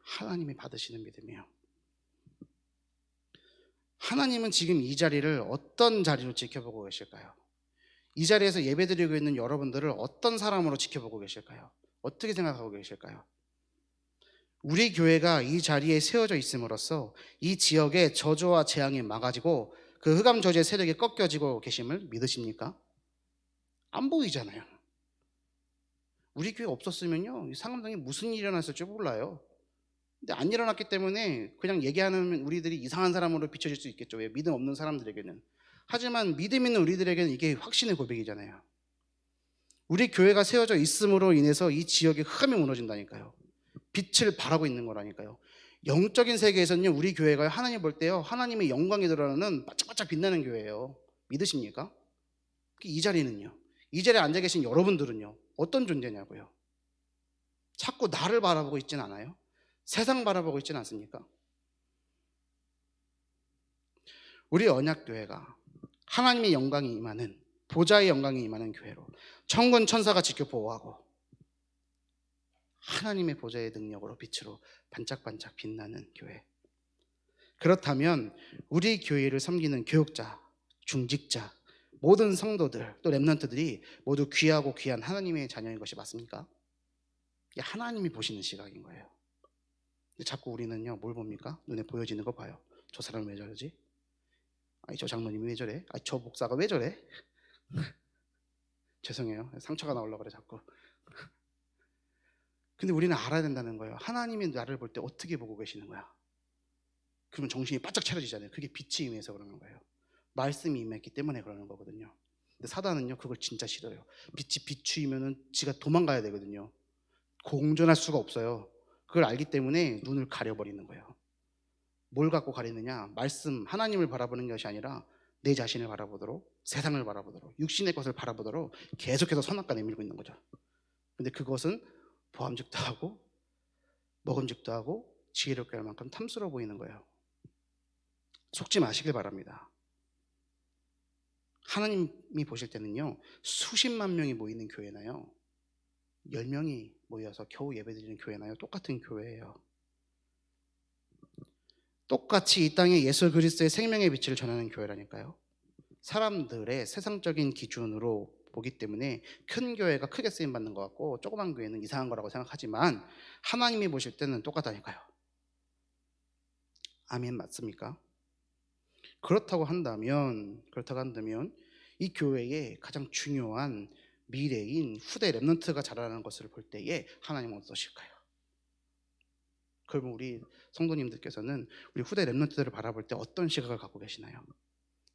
하나님이 받으시는 믿음이에요. 하나님은 지금 이 자리를 어떤 자리로 지켜보고 계실까요? 이 자리에서 예배드리고 있는 여러분들을 어떤 사람으로 지켜보고 계실까요? 어떻게 생각하고 계실까요? 우리 교회가 이 자리에 세워져 있음으로써 이 지역의 저주와 재앙이 막아지고 그 흑암 저주의 세력이 꺾여지고 계심을 믿으십니까? 안 보이잖아요. 우리 교회 없었으면요, 이 상암동에 무슨 일이 일어났을지 몰라요. 근데 안 일어났기 때문에 그냥 얘기하는 우리들이 이상한 사람으로 비춰질 수 있겠죠. 왜? 믿음 없는 사람들에게는. 하지만 믿음 있는 우리들에게는 이게 확신의 고백이잖아요. 우리 교회가 세워져 있음으로 인해서 이 지역의 흑암이 무너진다니까요. 빛을 발하고 있는 거라니까요. 영적인 세계에서는요, 우리 교회가 하나님 볼 때요, 하나님의 영광이 드러나는 반짝반짝 빛나는 교회예요. 믿으십니까? 이 자리는요, 이 자리에 앉아 계신 여러분들은요, 어떤 존재냐고요? 자꾸 나를 바라보고 있진 않아요? 세상 바라보고 있진 않습니까? 우리 언약교회가 하나님의 영광이 임하는, 보좌의 영광이 임하는 교회로 천군 천사가 지켜 보호하고 하나님의 보좌의 능력으로 빛으로 반짝반짝 빛나는 교회. 그렇다면 우리 교회를 섬기는 교육자, 중직자, 모든 성도들, 또 렘넌트들이 모두 귀하고 귀한 하나님의 자녀인 것이 맞습니까? 이게 하나님이 보시는 시각인 거예요. 근데 자꾸 우리는요, 뭘 봅니까? 눈에 보여지는 거 봐요. 저 사람은 왜 저러지? 아니, 저 장로님이 왜 저래? 아니, 저 목사가 왜 저래? 죄송해요, 상처가 나오려고 그래 자꾸. 근데 우리는 알아야 된다는 거예요. 하나님이 나를 볼 때 어떻게 보고 계시는 거야? 그러면 정신이 바짝 차려지잖아요. 그게 빛이 임해서 그러는 거예요. 말씀이 임했기 때문에 그러는 거거든요. 근데 사단은요, 그걸 진짜 싫어요. 빛이 비추이면은 지가 도망가야 되거든요. 공존할 수가 없어요. 그걸 알기 때문에 눈을 가려버리는 거예요. 뭘 갖고 가리느냐? 말씀, 하나님을 바라보는 것이 아니라 내 자신을 바라보도록, 세상을 바라보도록, 육신의 것을 바라보도록 계속해서 선악과 내밀고 있는 거죠. 근데 그것은 보암직도 하고 먹음직도 하고 지혜롭게 할 만큼 탐스러워 보이는 거예요. 속지 마시길 바랍니다. 하나님이 보실 때는요, 수십만 명이 모이는 교회나요, 10명이 모여서 겨우 예배드리는 교회나요, 똑같은 교회예요. 똑같이 이 땅에 예수 그리스도의 생명의 빛을 전하는 교회라니까요. 사람들의 세상적인 기준으로 보기 때문에 큰 교회가 크게 쓰임 받는 것 같고 조그만 교회는 이상한 거라고 생각하지만 하나님이 보실 때는 똑같다니까요. 아멘, 맞습니까? 그렇다고 한다면 이 교회의 가장 중요한 미래인 후대 렘넌트가 자라나는 것을 볼 때에 하나님은 어떠실까요? 그러면 우리 성도님들께서는 우리 후대 렘넌트들을 바라볼 때 어떤 시각을 갖고 계시나요?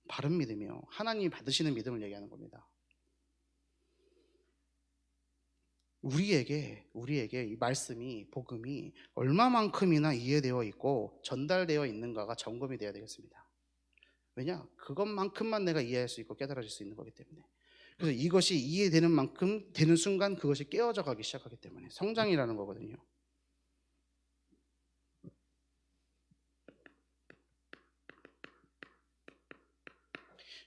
바른 믿음이요, 하나님이 받으시는 믿음을 얘기하는 겁니다. 우리에게 이 말씀이, 복음이 얼마만큼이나 이해되어 있고 전달되어 있는가가 점검이 되어야 되겠습니다. 왜냐? 그것만큼만 내가 이해할 수 있고 깨달아질 수 있는 거기 때문에. 그래서 이것이 이해되는 만큼 되는 순간 그것이 깨어져 가기 시작하기 때문에 성장이라는 거거든요.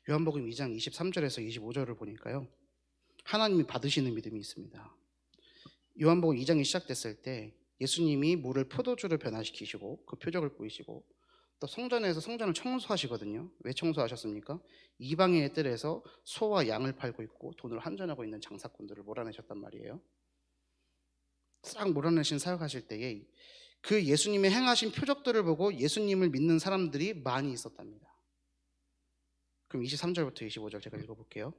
요한복음 2장 23절에서 25절을 보니까요, 하나님이 받으시는 믿음이 있습니다. 요한복음 2장이 시작됐을 때 예수님이 물을 포도주로 변화시키시고 그 표적을 보이시고, 또 성전에서 성전을 청소하시거든요. 왜 청소하셨습니까? 이방인의 뜰에서 소와 양을 팔고 있고 돈을 환전하고 있는 장사꾼들을 몰아내셨단 말이에요. 싹 몰아내신 사역하실 때에 그 예수님의 행하신 표적들을 보고 예수님을 믿는 사람들이 많이 있었답니다. 그럼 23절부터 25절 제가 읽어볼게요.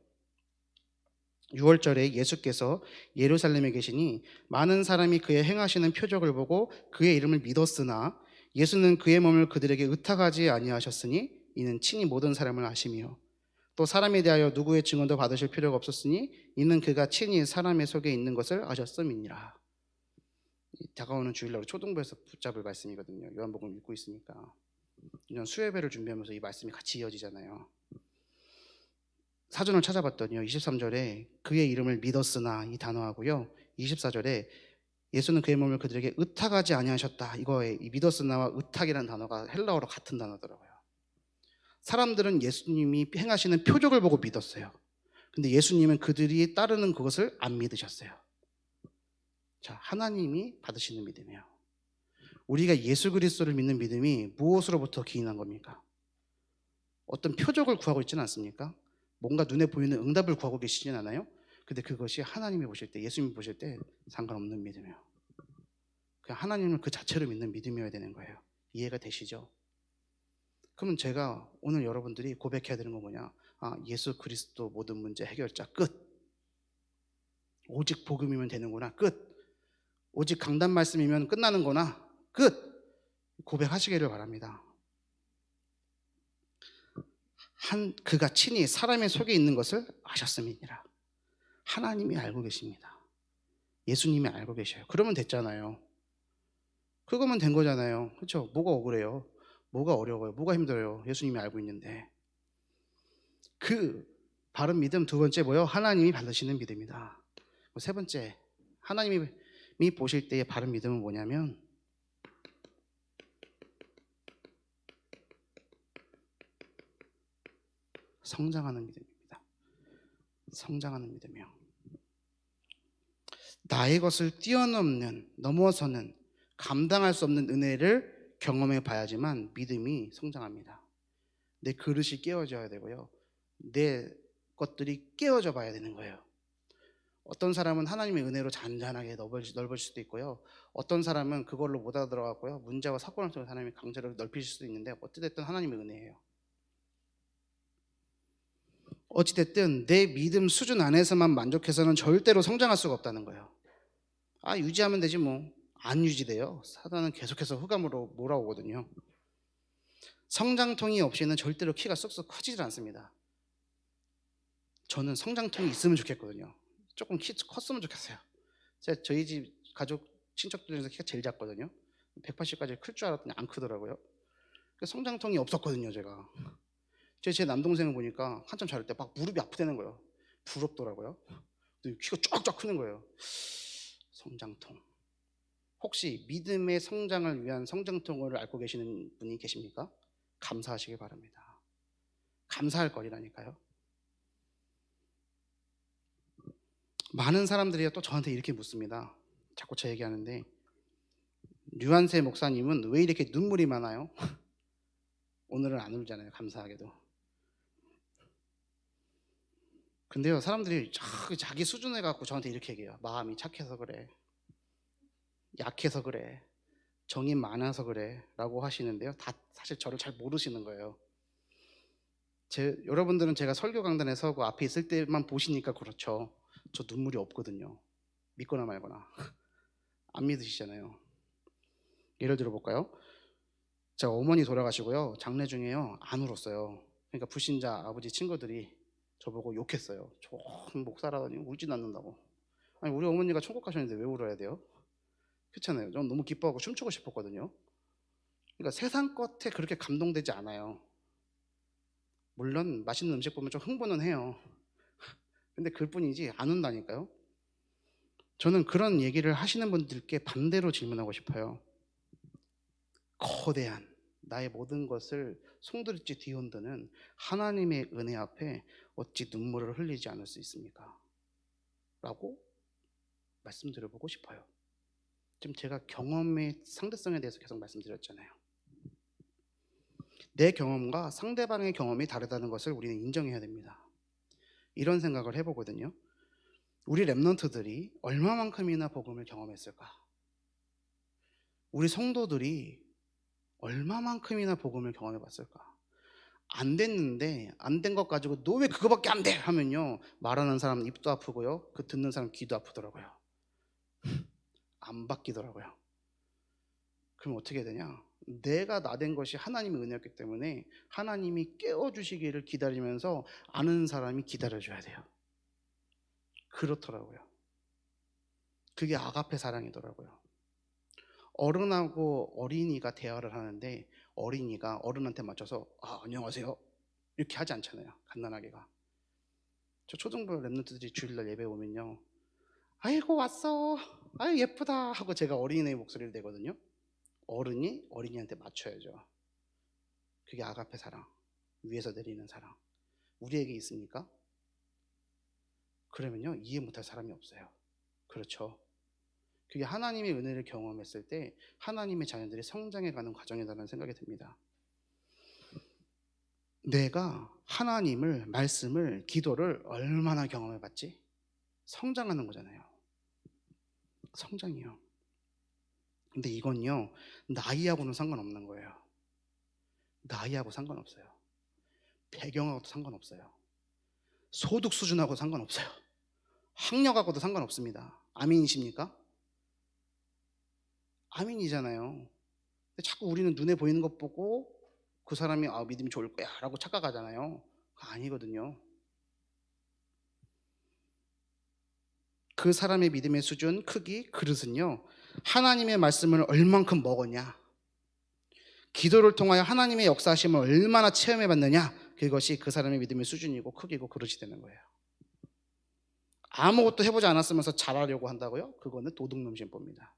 6월절에 예수께서 예루살렘에 계시니 많은 사람이 그의 행하시는 표적을 보고 그의 이름을 믿었으나 예수는 그의 몸을 그들에게 의탁하지 아니하셨으니 이는 친히 모든 사람을 아심이요 또 사람에 대하여 누구의 증언도 받으실 필요가 없었으니 이는 그가 친히 사람의 속에 있는 것을 아셨음이니라. 다가오는 주일날 초등부에서 붙잡을 말씀이거든요. 요한복음 읽고 있으니까 이런 수요예배를 준비하면서 이 말씀이 같이 이어지잖아요. 사전을 찾아봤더니요, 23절에 그의 이름을 믿었으나 이 단어하고요, 24절에 예수는 그의 몸을 그들에게 의탁하지 아니하셨다, 이거에 이 믿었으나와 의탁이라는 단어가 헬라어로 같은 단어더라고요. 사람들은 예수님이 행하시는 표적을 보고 믿었어요. 근데 예수님은 그들이 따르는 그것을 안 믿으셨어요. 자, 하나님이 받으시는 믿음이에요. 우리가 예수 그리스도를 믿는 믿음이 무엇으로부터 기인한 겁니까? 어떤 표적을 구하고 있지는 않습니까? 뭔가 눈에 보이는 응답을 구하고 계시진 않아요? 근데 그것이 하나님이 보실 때, 예수님이 보실 때 상관없는 믿음이에요. 그냥 하나님을 그 자체로 믿는 믿음이어야 되는 거예요. 이해가 되시죠? 그러면 제가 오늘 여러분들이 고백해야 되는 건 뭐냐? 아, 예수 그리스도 모든 문제 해결자 끝. 오직 복음이면 되는구나 끝. 오직 강단 말씀이면 끝나는 거나 끝. 고백하시기를 바랍니다. 그가 친히 사람의 속에 있는 것을 아셨음이니라. 하나님이 알고 계십니다. 예수님이 알고 계셔요. 그러면 됐잖아요. 그거면 된 거잖아요. 그렇죠? 뭐가 억울해요? 뭐가 어려워요? 뭐가 힘들어요? 예수님이 알고 있는데. 그 바른 믿음 두 번째 뭐요? 하나님이 받으시는 믿음이다. 세 번째, 하나님이 보실 때의 바른 믿음은 뭐냐면 성장하는 믿음입니다. 성장하는 믿음이요. 나의 것을 뛰어넘는, 넘어서는, 감당할 수 없는 은혜를 경험해 봐야지만 믿음이 성장합니다. 내 그릇이 깨어져야 되고요, 내 것들이 깨어져 봐야 되는 거예요. 어떤 사람은 하나님의 은혜로 잔잔하게 넓어질 수도 있고요, 어떤 사람은 그걸로 못 알아들어갖고요, 문제와 사건을 통해서 하나님이 강제로 넓히실 수도 있는데, 어찌됐든 하나님의 은혜예요. 어찌됐든 내 믿음 수준 안에서만 만족해서는 절대로 성장할 수가 없다는 거예요. 아, 유지하면 되지 뭐. 안 유지돼요. 사단은 계속해서 흑암으로 몰아오거든요. 성장통이 없이는 절대로 키가 쑥쑥 커지질 않습니다. 저는 성장통이 있으면 좋겠거든요. 조금 키 컸으면 좋겠어요. 저희 집 가족 친척들 중에서 키가 제일 작거든요. 180까지 클 줄 알았더니 안 크더라고요. 성장통이 없었거든요, 제가. 제 남동생을 보니까 한참 자랄 때 막 무릎이 아프다는 거예요. 부럽더라고요. 키가 쫙쫙 크는 거예요. 성장통. 혹시 믿음의 성장을 위한 성장통을 앓고 계시는 분이 계십니까? 감사하시기 바랍니다. 감사할 거리라니까요. 많은 사람들이 또 저한테 이렇게 묻습니다. 자꾸 저 얘기하는데, 류한세 목사님은 왜 이렇게 눈물이 많아요? 오늘은 안 울잖아요, 감사하게도. 근데요, 사람들이 자기 수준에 갖고 저한테 이렇게 얘기해요. 마음이 착해서 그래, 약해서 그래, 정이 많아서 그래 라고 하시는데요, 다 사실 저를 잘 모르시는 거예요. 여러분들은 제가 설교 강단에 서고 앞에 있을 때만 보시니까 그렇죠. 저 눈물이 없거든요. 믿거나 말거나. 안 믿으시잖아요. 예를 들어 볼까요? 제가 어머니 돌아가시고요, 장례 중에요 안 울었어요. 그러니까 불신자 아버지 친구들이 저보고 욕했어요. 좋은 목사라더니 울진 않는다고. 아니, 우리 어머니가 천국 가셨는데 왜 울어야 돼요? 그렇잖아요. 저는 너무 기뻐하고 춤추고 싶었거든요. 그러니까 세상 것에 그렇게 감동되지 않아요. 물론 맛있는 음식 보면 좀 흥분은 해요. 근데 그뿐이지 안 운다니까요. 저는 그런 얘기를 하시는 분들께 반대로 질문하고 싶어요. 거대한 나의 모든 것을 송두리째 뒤흔드는 하나님의 은혜 앞에 어찌 눈물을 흘리지 않을 수 있습니까? 라고 말씀드려보고 싶어요. 지금 제가 경험의 상대성에 대해서 계속 말씀드렸잖아요. 내 경험과 상대방의 경험이 다르다는 것을 우리는 인정해야 됩니다. 이런 생각을 해보거든요. 우리 랩런트들이 얼마만큼이나 복음을 경험했을까? 우리 성도들이 얼마만큼이나 복음을 경험해봤을까? 안 됐는데 안 된 것 가지고 너 왜 그거밖에 안 돼? 하면요, 말하는 사람 입도 아프고요, 그 듣는 사람 귀도 아프더라고요. 안 바뀌더라고요. 그럼 어떻게 되냐? 내가 나된 것이 하나님의 은혜였기 때문에 하나님이 깨워주시기를 기다리면서 아는 사람이 기다려줘야 돼요. 그렇더라고요. 그게 아가페 사랑이더라고요. 어른하고 어린이가 대화를 하는데 어린이가 어른한테 맞춰서 안녕하세요 이렇게 하지 않잖아요. 갓난아기가. 저 초등부 랩런트들이 주일날 예배 오면요, 아이고 왔어, 아유 예쁘다 하고 제가 어린이의 목소리를 내거든요. 어른이 어린이한테 맞춰야죠. 그게 아가페 사랑, 위에서 내리는 사랑. 우리에게 있습니까? 그러면요, 이해 못할 사람이 없어요. 그렇죠. 그게 하나님의 은혜를 경험했을 때 하나님의 자녀들이 성장해가는 과정이라는 생각이 듭니다. 내가 하나님을, 말씀을, 기도를 얼마나 경험해봤지? 성장하는 거잖아요. 성장이요. 근데 이건요, 나이하고는 상관없는 거예요. 나이하고 상관없어요. 배경하고도 상관없어요. 소득 수준하고도 상관없어요. 학력하고도 상관없습니다. 아멘이십니까? 아멘이잖아요. 근데 자꾸 우리는 눈에 보이는 것 보고 그 사람이 믿음이 좋을 거야 라고 착각하잖아요. 아니거든요. 그 사람의 믿음의 수준, 크기, 그릇은요, 하나님의 말씀을 얼만큼 먹었냐, 기도를 통하여 하나님의 역사하심을 얼마나 체험해봤느냐, 그것이 그 사람의 믿음의 수준이고 크기고 그릇이 되는 거예요. 아무것도 해보지 않았으면서 잘하려고 한다고요? 그거는 도둑놈심보입니다.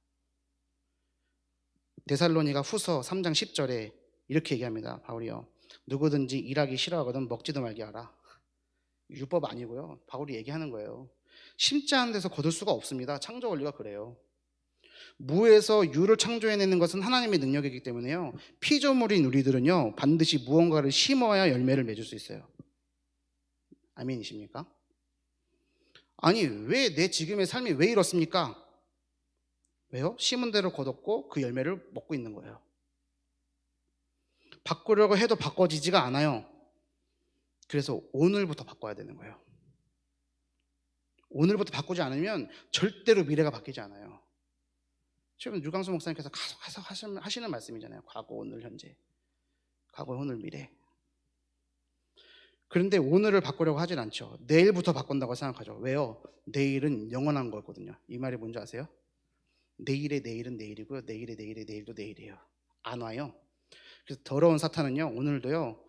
데살로니가 후서 3장 10절에 이렇게 얘기합니다. 바울이요, 누구든지 일하기 싫어하거든 먹지도 말게 하라. 율법 아니고요, 바울이 얘기하는 거예요. 심지 않은 데서 거둘 수가 없습니다. 창조 원리가 그래요. 무에서 유를 창조해내는 것은 하나님의 능력이기 때문에요, 피조물인 우리들은요 반드시 무언가를 심어야 열매를 맺을 수 있어요. 아멘이십니까? 아니, 왜 내 지금의 삶이 왜 이렇습니까? 왜요? 심은 대로 거뒀고 그 열매를 먹고 있는 거예요. 바꾸려고 해도 바꿔지지가 않아요. 그래서 오늘부터 바꿔야 되는 거예요. 오늘부터 바꾸지 않으면 절대로 미래가 바뀌지 않아요. 지금 유광수 목사님께서 계속 하시는 말씀이잖아요. 과거, 오늘, 현재. 과거, 오늘, 미래. 그런데 오늘을 바꾸려고 하진 않죠. 내일부터 바꾼다고 생각하죠. 왜요? 내일은 영원한 거거든요. 이 말이 뭔지 아세요? 내일의 내일은 내일이고요, 내일의 내일의 내일도 내일이에요. 안 와요. 그래서 더러운 사탄은요, 오늘도요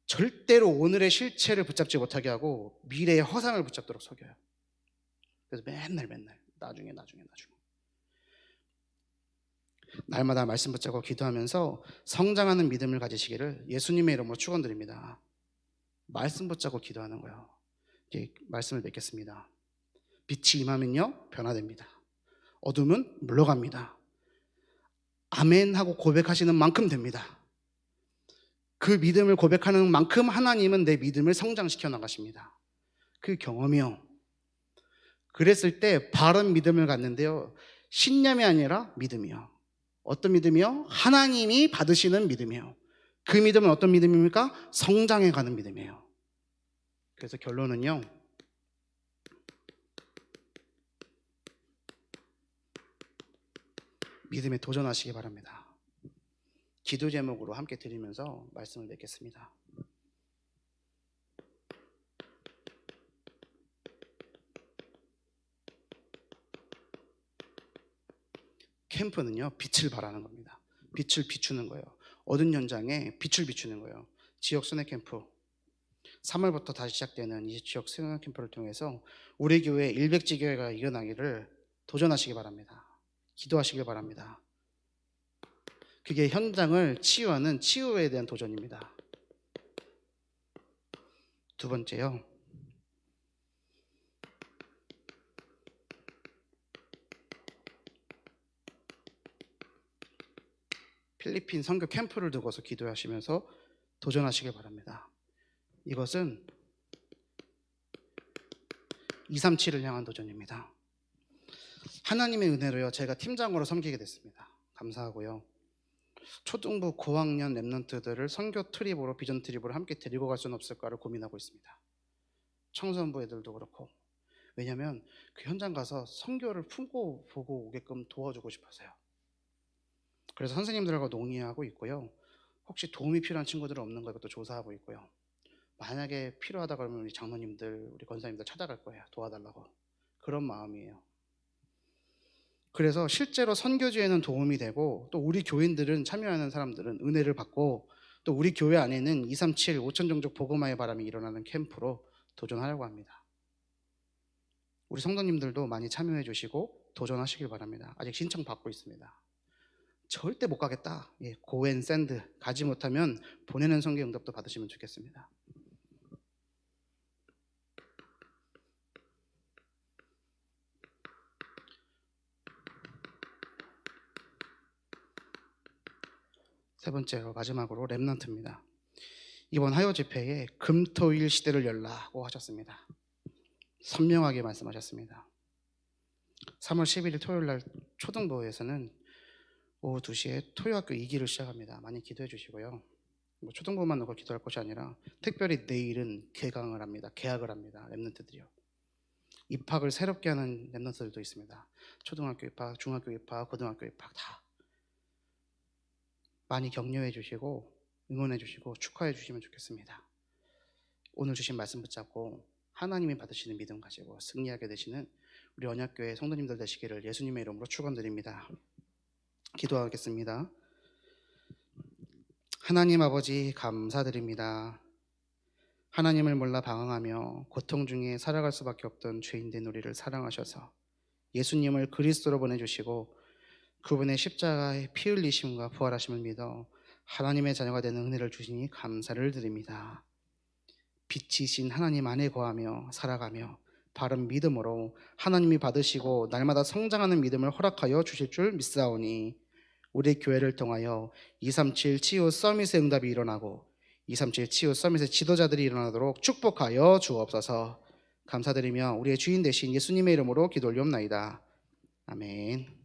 절대로 오늘의 실체를 붙잡지 못하게 하고 미래의 허상을 붙잡도록 속여요. 그래서 맨날 나중에 날마다 말씀 붙잡고 기도하면서 성장하는 믿음을 가지시기를 예수님의 이름으로 축원드립니다. 말씀 붙잡고 기도하는 거예요. 이제 말씀을 맺겠습니다. 빛이 임하면요 변화됩니다. 어둠은 물러갑니다. 아멘 하고 고백하시는 만큼 됩니다. 그 믿음을 고백하는 만큼 하나님은 내 믿음을 성장시켜 나가십니다. 그 경험이요. 그랬을 때 바른 믿음을 갖는데요, 신념이 아니라 믿음이요. 어떤 믿음이요? 하나님이 받으시는 믿음이요. 그 믿음은 어떤 믿음입니까? 성장해 가는 믿음이에요. 그래서 결론은요, 믿음에 도전하시기 바랍니다. 기도 제목으로 함께 드리면서 말씀을 맺겠습니다. 캠프는요, 빛을 발하는 겁니다. 빛을 비추는 거예요. 어두운 현장에 빛을 비추는 거예요. 지역 순회 캠프 3월부터 다시 시작되는 이 지역 순회 캠프를 통해서 우리 교회 일백지교회가 일어나기를 도전하시기 바랍니다. 기도하시길 바랍니다. 그게 현장을 치유하는 치유에 대한 도전입니다. 두 번째요. 필리핀 선교 캠프를 두고서 기도하시면서 도전하시길 바랍니다. 이것은 237을 향한 도전입니다. 하나님의 은혜로요, 제가 팀장으로 섬기게 됐습니다. 감사하고요. 초등부 고학년 랩런트들을 선교 트립으로, 비전 트립으로 함께 데리고 갈 수는 없을까를 고민하고 있습니다. 청소년부 애들도 그렇고. 왜냐하면 그 현장 가서 선교를 품고 보고 오게끔 도와주고 싶어서요. 그래서 선생님들과 논의하고 있고요. 혹시 도움이 필요한 친구들은 없는가 이것도 조사하고 있고요. 만약에 필요하다 그러면 우리 장로님들, 우리 권사님들 찾아갈 거예요. 도와달라고. 그런 마음이에요. 그래서 실제로 선교지에는 도움이 되고, 또 우리 교인들은, 참여하는 사람들은 은혜를 받고, 또 우리 교회 안에는 237 5천종족 복음화의 바람이 일어나는 캠프로 도전하려고 합니다. 우리 성도님들도 많이 참여해 주시고 도전하시길 바랍니다. 아직 신청 받고 있습니다. 절대 못 가겠다, 고앤 샌드, 가지 못하면 보내는 선교 응답도 받으시면 좋겠습니다. 세 번째로, 마지막으로 랩넌트입니다. 이번 화요 집회에 금토일 시대를 열라고 하셨습니다. 선명하게 말씀하셨습니다. 3월 11일 토요일 날 초등부에서는 오후 2시에 토요학교 2기를 시작합니다. 많이 기도해 주시고요. 초등부만 놓고 기도할 것이 아니라 특별히 내일은 개강을 합니다. 개학을 합니다. 랩런트들이요. 입학을 새롭게 하는 랩런트들도 있습니다. 초등학교 입학, 중학교 입학, 고등학교 입학 다 많이 격려해 주시고 응원해 주시고 축하해 주시면 좋겠습니다. 오늘 주신 말씀 붙잡고 하나님이 받으시는 믿음 가지고 승리하게 되시는 우리 언약교회 성도님들 되시기를 예수님의 이름으로 축원드립니다. 기도하겠습니다. 하나님 아버지, 감사드립니다. 하나님을 몰라 방황하며 고통 중에 살아갈 수밖에 없던 죄인된 우리를 사랑하셔서 예수님을 그리스도로 보내주시고 그분의 십자가의 피 흘리심과 부활하심을 믿어 하나님의 자녀가 되는 은혜를 주시니 감사를 드립니다. 빛이신 하나님 안에 거하며 살아가며 바른 믿음으로 하나님이 받으시고 날마다 성장하는 믿음을 허락하여 주실 줄 믿사오니 우리 교회를 통하여 237 치유 서밋의 응답이 일어나고 237 치유 서밋의 지도자들이 일어나도록 축복하여 주옵소서. 감사드리며 우리의 주인 되신 예수님의 이름으로 기도 올리옵나이다. 아멘.